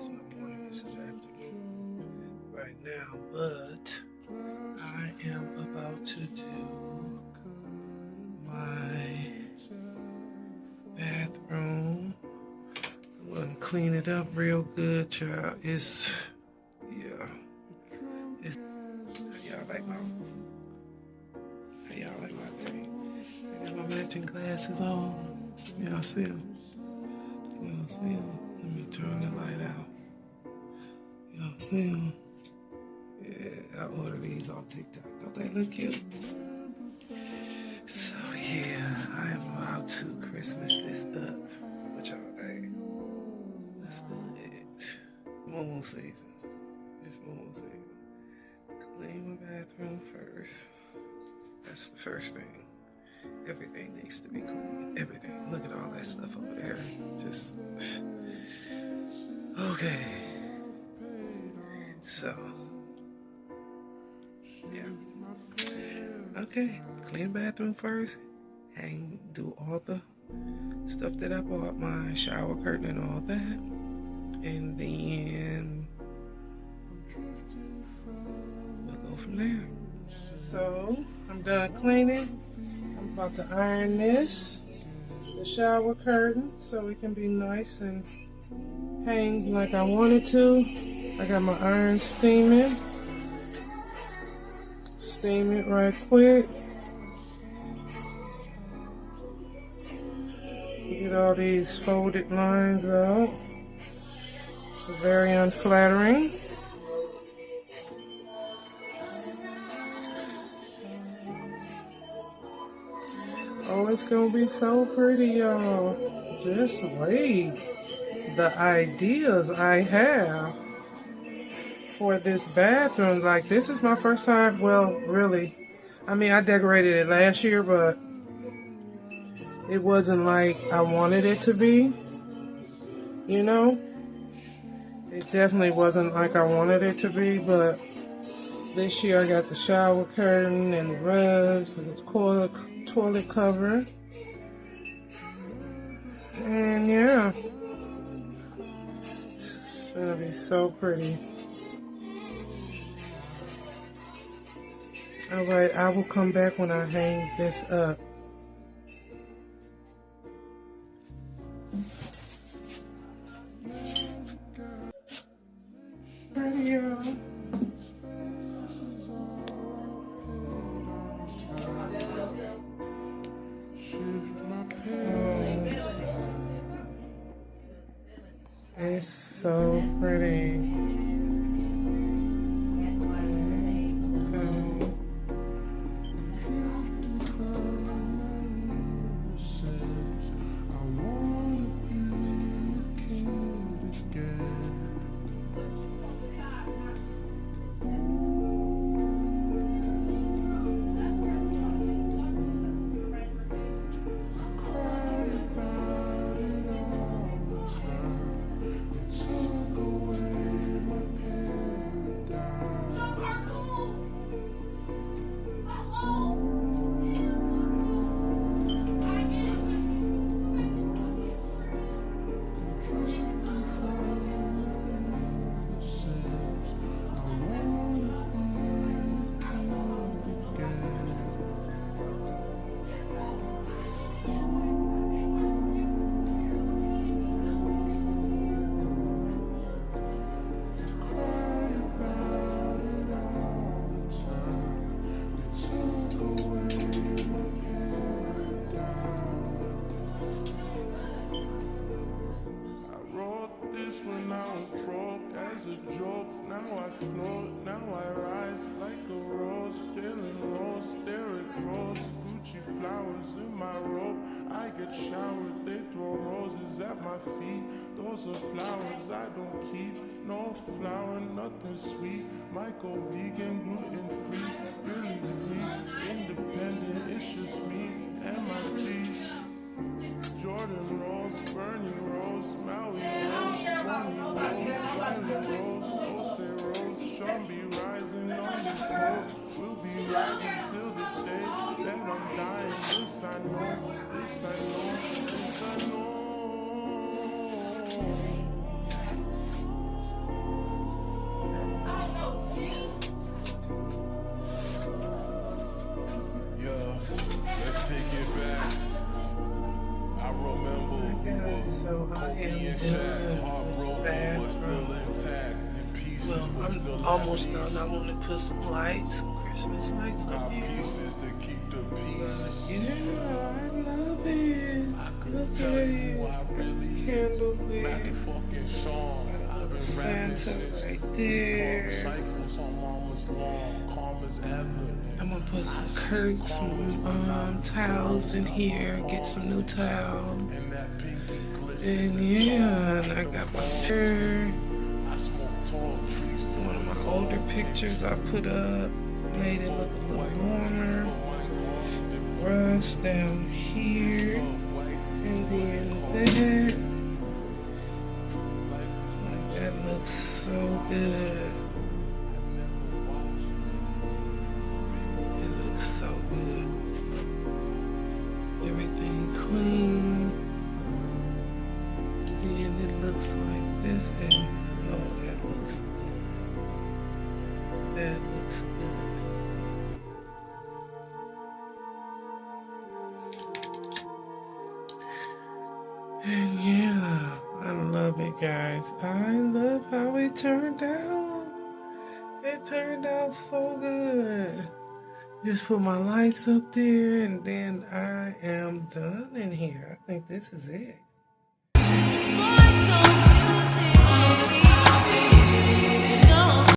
is my morning, this is afternoon right now, but I am about to do my bathroom. I'm gonna clean it up real good, child. It's, yeah. It's, how y'all like my thing? I got my matching glasses on. Y'all see them? Y'all see them? Let me turn the light out. Y'all see them? Yeah, I ordered these on TikTok. Don't they look cute? So yeah, I am about to Christmas this up. What y'all think? Let's do it. Moon season. It's moon season. Clean my bathroom first. That's the first thing. Everything needs to be clean. Everything. Look at all that stuff over there. Just okay. So yeah. Okay. Clean the bathroom first. Do all the stuff that I bought, my shower curtain and all that. And then we'll go from there. So I'm done cleaning. I'm about to iron the shower curtain, so it can be nice and hang like I wanted to. I got my iron steaming. Steam it right quick. Get all these folded lines out. It's very unflattering. Oh, it's gonna be so pretty, y'all. Just wait. The ideas I have for this bathroom, like this is my first time, well, really. I mean, I decorated it last year, but it wasn't like I wanted it to be, you know? It definitely wasn't like I wanted it to be, but this year I got the shower curtain and the rugs and the toilet cover. And yeah, it's gonna be so pretty. Alright, I will come back when I hang this up. Pretty, y'all. It's so pretty. As a joke, now I float, now I rise like a rose, feeling rose, there it grows, Gucci flowers in my robe, I get showered, they throw roses at my feet, those are flowers I don't keep, no flower, nothing sweet, might go vegan, gluten free, really free, independent, it's just me and my peace. Jordan Rose, Bernie Rose, Maui Rose, Bonnie Rose, Riley Rose, Ose Rose, Sean be rising on this road. We'll be riding till the day that I'm dying. This I know, this I know, this I know. almost done. I want to put some lights, some Christmas lights up here. Pieces to keep the peace. Yeah, I love it. Look at it. Candle lit. Got a Santa right there. I'm gonna put some curtains, some towels in here. Get some new towels. And yeah, and I got my picture. One of my older pictures I put up, made it look a little warmer. Rugs down here, and then that. Like that looks so good. It looks so good. Everything clean. And then it looks like this, and oh, that looks good. That looks good. And yeah, I love it, guys. I love how it turned out. It turned out so good. Just put my lights up there, and then I am done in here. I think this is it.